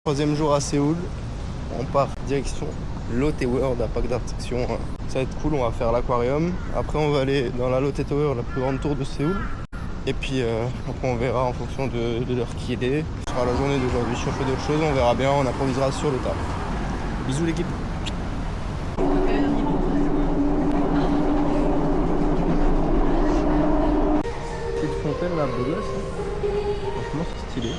Troisième jour à Séoul, on part direction Lotte World à parc d'attractions. Ça va être cool, on va faire l'aquarium. Après on va aller dans la Lotte Tower, la plus grande tour de Séoul. Et puis après on verra en fonction de l'heure qu'il est. Ce sera la journée d'aujourd'hui. Si on fait d'autres choses, on verra bien, on improvisera sur le tas. Bisous l'équipe. Petite fontaine là, beau gosse. Franchement c'est stylé.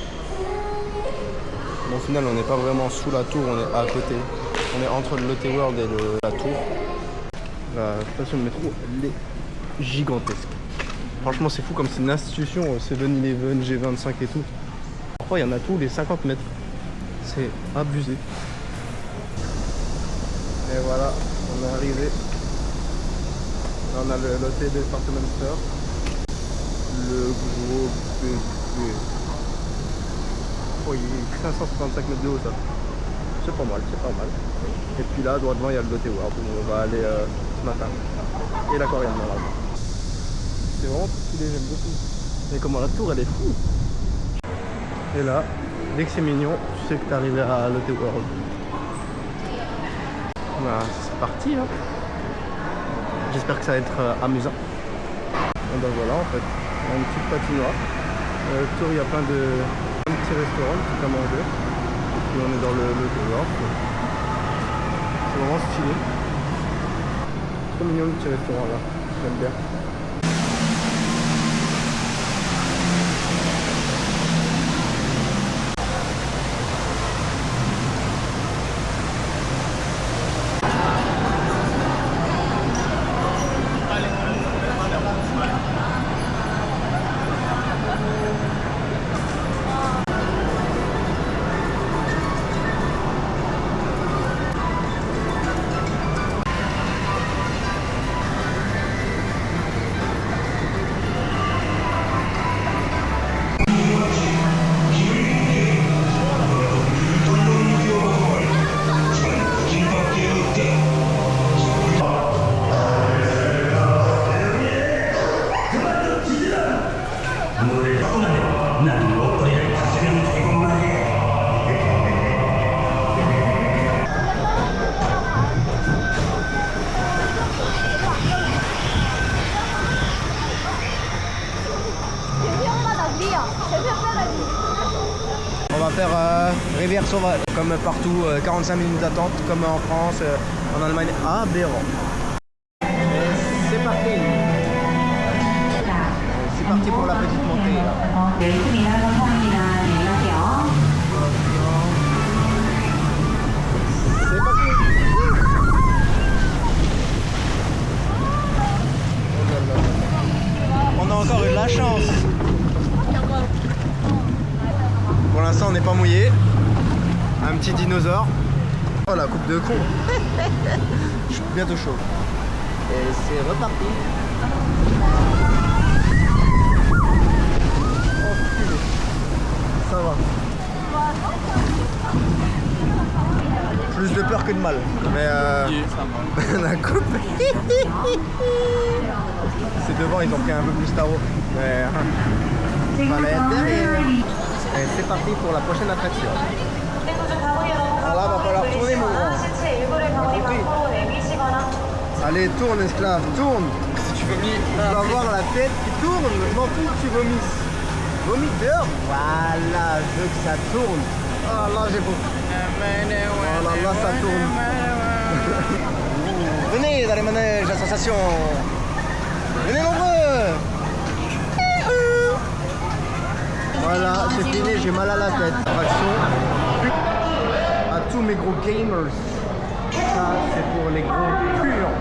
Bon, au final, on n'est pas vraiment sous la tour, on est à côté. On est entre le Lotte World et la tour. La station de métro, elle est gigantesque. Franchement, c'est fou comme c'est une institution, 7-Eleven, G25 et tout. Parfois, il y en a tous les 50 mètres. C'est abusé. Et voilà, on est arrivé. Là, on a le Lotte Department Store. Le gros bébé. Oh, il est 555 mètres de haut, ça. C'est pas mal, c'est pas mal. Et puis là, droit devant, il y a le Lotte World où on va aller ce matin. Et l'aquarium, normalement. C'est vraiment stylé, j'aime beaucoup. Mais comment la tour, elle est fou. Et là, dès que c'est mignon, tu sais que t'es arrivé à Lotte World. Voilà, c'est parti, hein. J'espère que ça va être amusant. Et ben voilà, en fait, on a une petite patinoire. Autour, il y a plein de petits restaurants, tout à manger. Et puis on est dans le Lotte World. C'est vraiment stylé. Trop mignon le petit restaurant là, j'aime bien. On va faire rivière sauvage, comme partout, 45 minutes d'attente, comme en France, en Allemagne, aberrant. C'est parti. C'est parti pour la petite montée. C'est parti. On a encore eu de la chance. Pour l'instant on n'est pas mouillé. Un petit dinosaure. Oh la coupe de con. Je suis bientôt chaud. Et c'est reparti. Oh putain. Ça va. Plus de peur que de mal. Mais la coupe. C'est devant, ils ont pris un peu plus tarot. Mais fallait être derrière. Et c'est parti pour la prochaine attraction. Alors là, va falloir tourner mon grand. Allez, tourne esclave, tourne. Si tu vomis, Tu vas voir la tête qui tourne. Je m'en fous que tu vomisses. Vomis dehors. Voilà, je veux que ça tourne. Ah là, j'ai beau. Oh là là, ça tourne. Venez dans les manèges, la sensation. Venez nombreux. Voilà, c'est fini, j'ai mal à la tête. Attraction. À tous mes gros gamers. Ça, c'est pour les gros puants.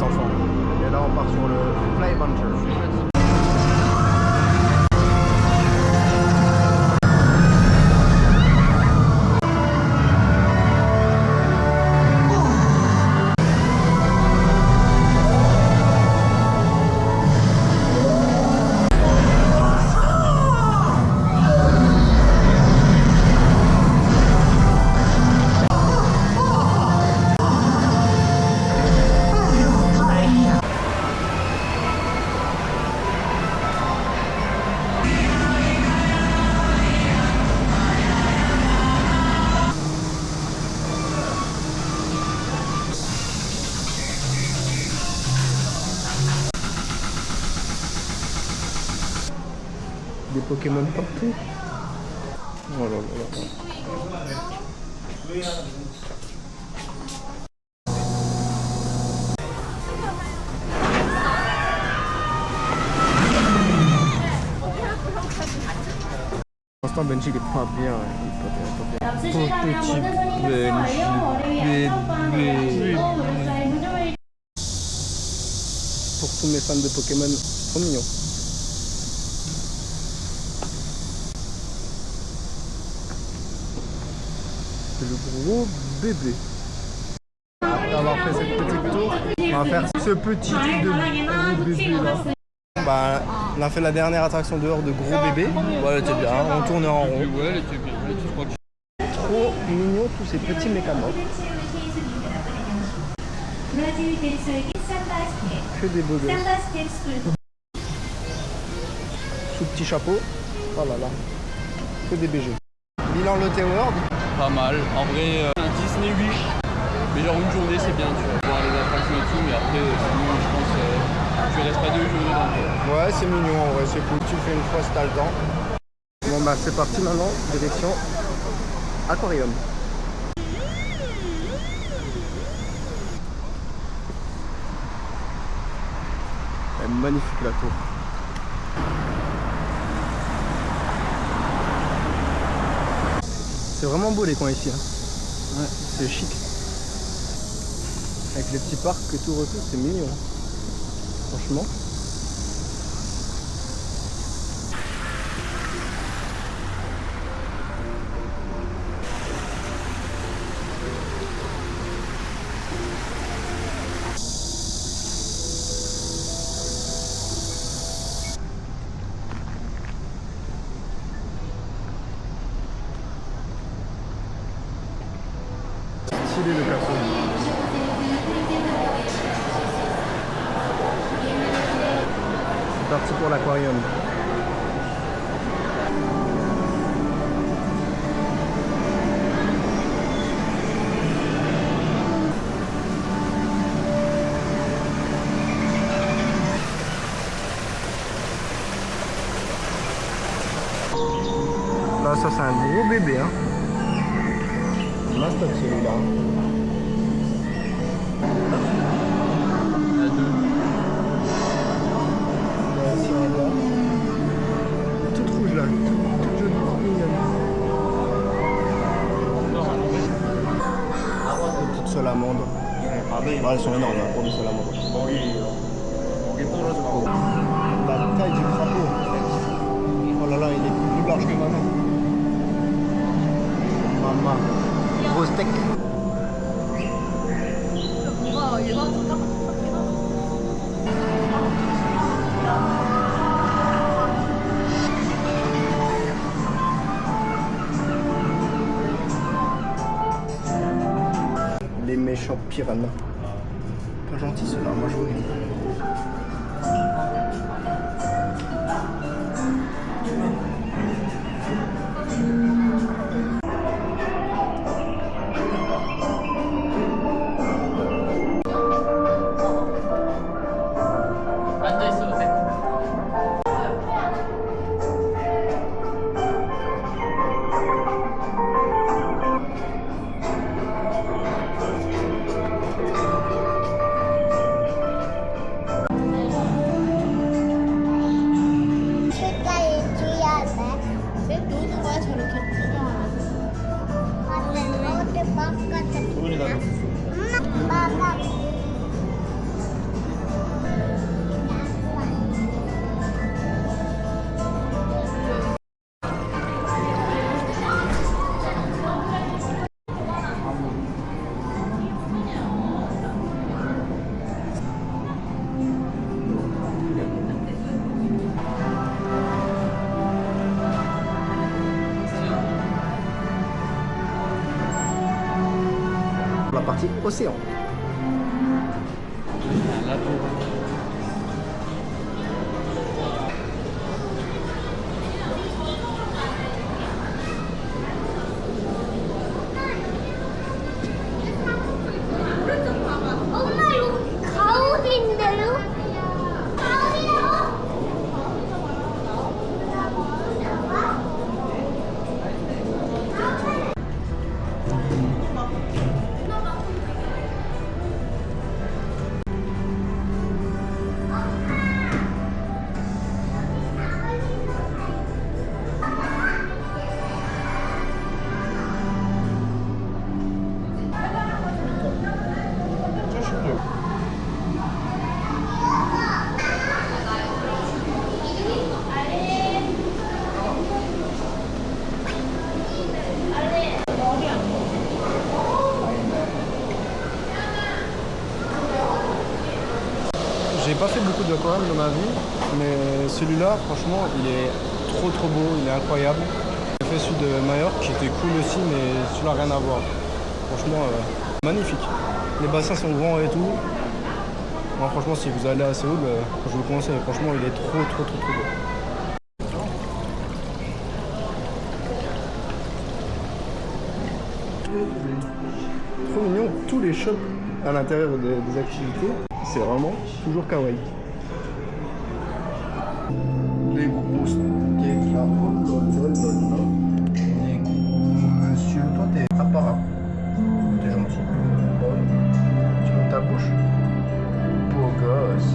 cet enfant. Et là on part sur le Fly Adventure. Des Pokémon partout. Oh là là là. Pour l'instant Benji il est pas bien, il est pas bien, Pauvre petit bébé. Pour tous mes fans de Pokémon, ils sont mignons. Le gros bébé. Après avoir fait cette petite tour, on va faire ce petit truc de gros bébé là. Bah, on a fait la dernière attraction dehors de gros bébé. Ouais, elle était bien, on tournait en rond. Ouais, elle était bien. Trop mignon tous ces petits mécanos. Que des beaux gosses. Sous petit chapeau. Oh là là. Que des BG. Bilan Lotte World. Pas mal. En vrai, un Disney oui. Mais genre une journée c'est bien, tu vas voir les attractions et tout, mais après sinon je pense tu restes pas 2 jours dedans. Ouais, c'est mignon en vrai, c'est cool. Tu le fais une fois si t'as le temps. Bon bah c'est parti maintenant, direction aquarium. Elle est magnifique la tour. C'est vraiment beau les coins ici. Hein. Ouais, c'est chic. Avec les petits parcs que tout autour, c'est mignon. Franchement. Stylé le perso. C'est parti pour l'aquarium. Là ça c'est un gros bébé hein. Mastoc celui-là. Il y a 2. Toute rouge là, toute jolie, toute mignonne. Les petites salamandres. Ah, elles sont énormes hein, pour les salamandres. La taille du crapaud. Oh là là, il est plus large que ma main. Maman. Gros steak. Les méchants piranhas. Pas gentil ceux-là, moi je vois. la partie océan. Un lato. 엄마 여기 가을인데요? 가을이요? J'ai pas fait beaucoup d'aquarium dans ma vie, mais celui-là, franchement, il est trop beau, il est incroyable. J'ai fait celui de Majorque qui était cool aussi, mais celui-là, rien à voir. Franchement, magnifique. Les bassins sont grands et tout. Moi, franchement, si vous allez à Séoul, je vous le conseille. Franchement, il est trop beau. Trop mignon, tous les shops à l'intérieur des activités, c'est vraiment toujours kawaii. Les grosses têtes là, Monsieur, toi t'es apparat. T'es gentil. Tu montes ta bouche. Beau gosse.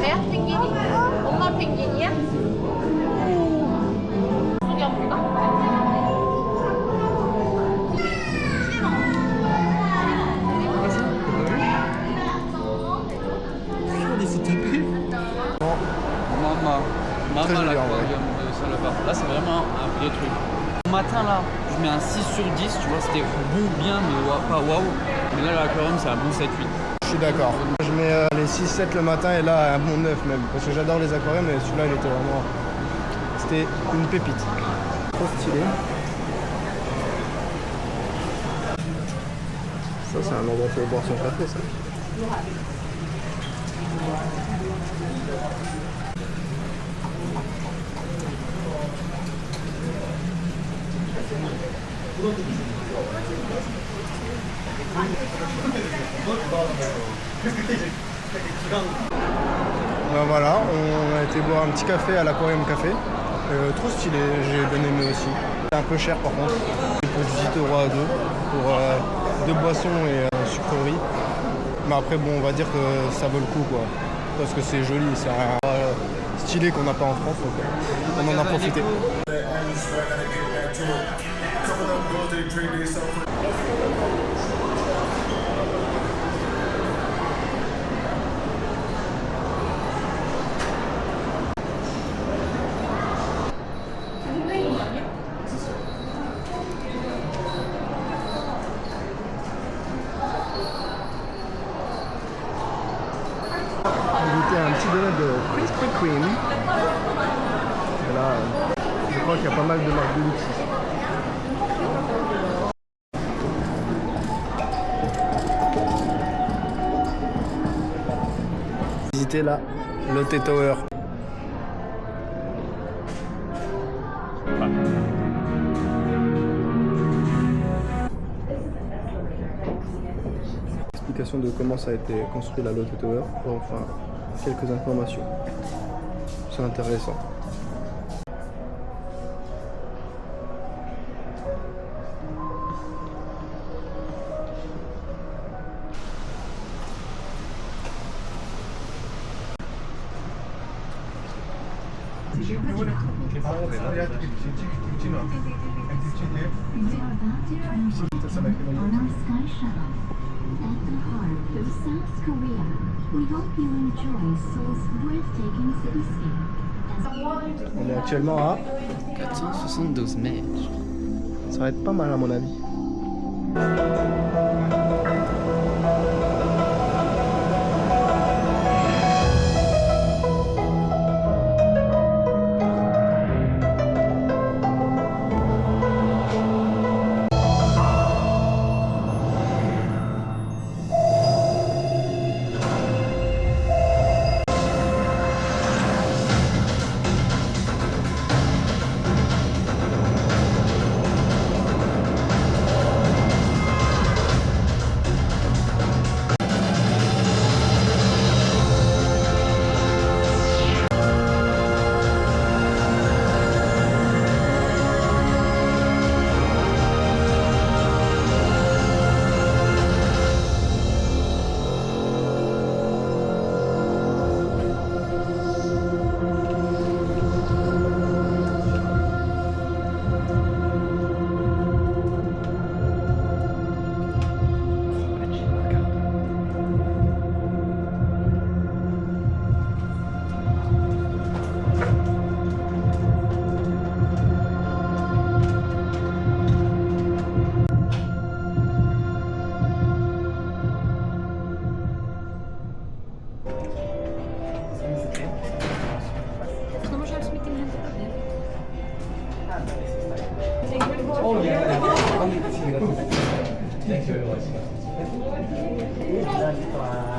대학 펭귄이? 엄마 펭귄이야? 여기 안 볼까? Maman l'aquarium de Saint-Levard. Là, c'est vraiment un vrai truc. Le matin, là, je mets un 6 sur 10, tu vois, c'était bon, bien, mais pas waouh. Mais là, l'aquarium, c'est un bon 7-8. Je suis d'accord. Je mets les 6-7 le matin et là un bon 9 même. Parce que j'adore les aquariums et celui-là il était vraiment... C'était une pépite. Trop stylé. Ça c'est un endroit pour boire son café ça. Ben voilà, on a été boire un petit café à l'Aquarium Café. Trop stylé, j'ai bien aimé aussi. C'est un peu cher par contre. Il faut 18 € à deux pour deux boissons et sucreries. Mais après bon, on va dire que ça vaut le coup quoi. Parce que c'est joli, c'est un stylé qu'on n'a pas en France, donc on en a profité. Un petit donut de Krispy Kreme. Et là, je crois qu'il y a pas mal de marques de luxe ici. Visiter la Lotte Tower. explication de comment ça a été construit la Lotte Tower. Enfin, quelques informations. C'est intéressant. On est actuellement à 472 mètres. Ça va être pas mal à mon avis.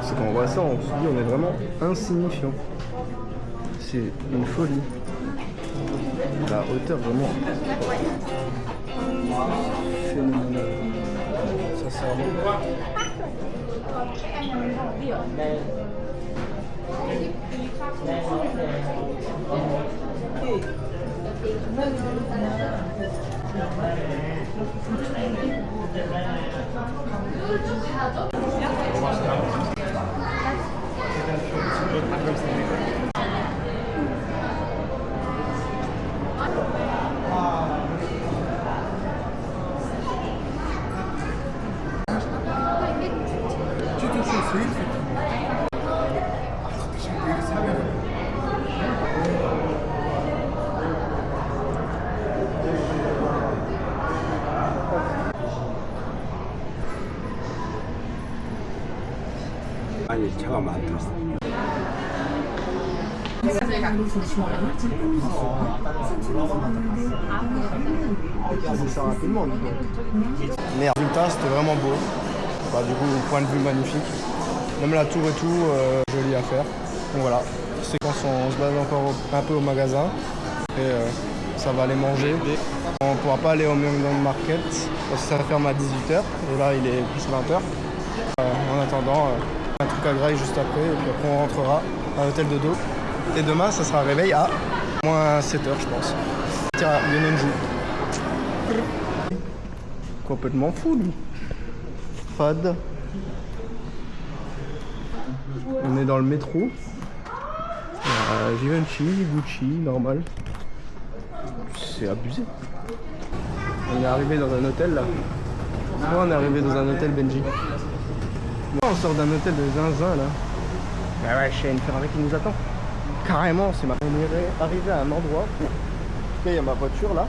C'est quand on voit ça, on se dit on est vraiment insignifiant. C'est une folie. La hauteur vraiment phénoménale. Sincèrement. 아니 차가 많다. C'est ça rapidement. Mais en résultat, c'était vraiment beau. Bah, du coup, point de vue magnifique. Même la tour et tout, joli à faire. Donc voilà, séquence, on se balade encore un peu au magasin. Et ça va aller manger. On ne pourra pas aller au Myeongdong Market parce que ça ferme à 18h. Et là, il est plus 20h. En attendant, un truc à Graille juste après. Et puis après, on rentrera à l'hôtel de dos. Et demain, ça sera réveil à moins 7h, je pense. Tiens, Yeonju. Complètement fou, lui. Fade. On est dans le métro. Givenchy, Gucci, normal. C'est abusé. On est arrivé dans un hôtel là. Moi, on est arrivé dans un hôtel Benji. Moi, on sort d'un hôtel de zinzin là. Bah ouais, il y a une Ferrari qui nous attend. Carrément, c'est ma. On est arrivé à un endroit. En tout cas, il y a ma voiture là.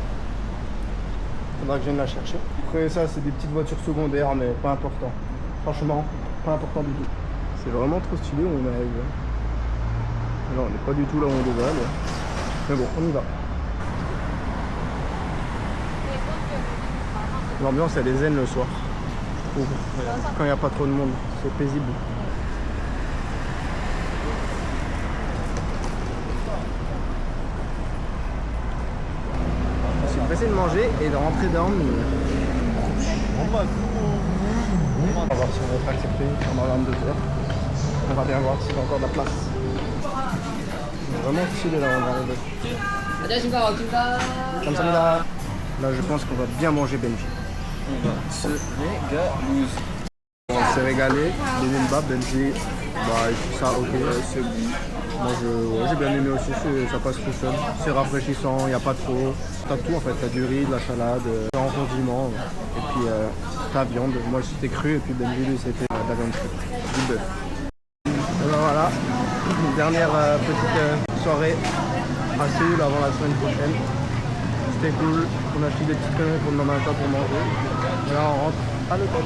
Faudra que je vienne la chercher. Après ça, c'est des petites voitures secondaires, mais pas important. Franchement, pas important du tout. C'est vraiment trop stylé où on arrive. Alors, on n'est pas du tout là où on devait aller. Mais bon, on y va. L'ambiance, elle est zen le soir. Je trouve. Quand il n'y a pas trop de monde, c'est paisible. Je suis pressé de manger et de rentrer dormir. On va voir si on va être accepté pendant 22h. On va bien voir s'il y a encore de la place. C'est vraiment stylé là, on est arrivé. Kamsahamnida. Là, je pense qu'on va bien manger Benji. On va se régaler. On s'est régalé. Les bibimbap, Benji, bah, ça, ok. Moi, j'ai bien aimé aussi, ça passe tout seul. C'est rafraîchissant, il n'y a pas trop. T'as tout en fait, t'as du riz, de la salade, en condiment, et puis ta viande. Moi, c'était cru, et puis Benji, lui, c'était de la viande crue, du bœuf. Et ben voilà, une dernière petite soirée à Séoul avant la semaine prochaine. C'était cool, on a acheté des petites conneries pour demain matin pour manger. Et là, on rentre à l'hôtel.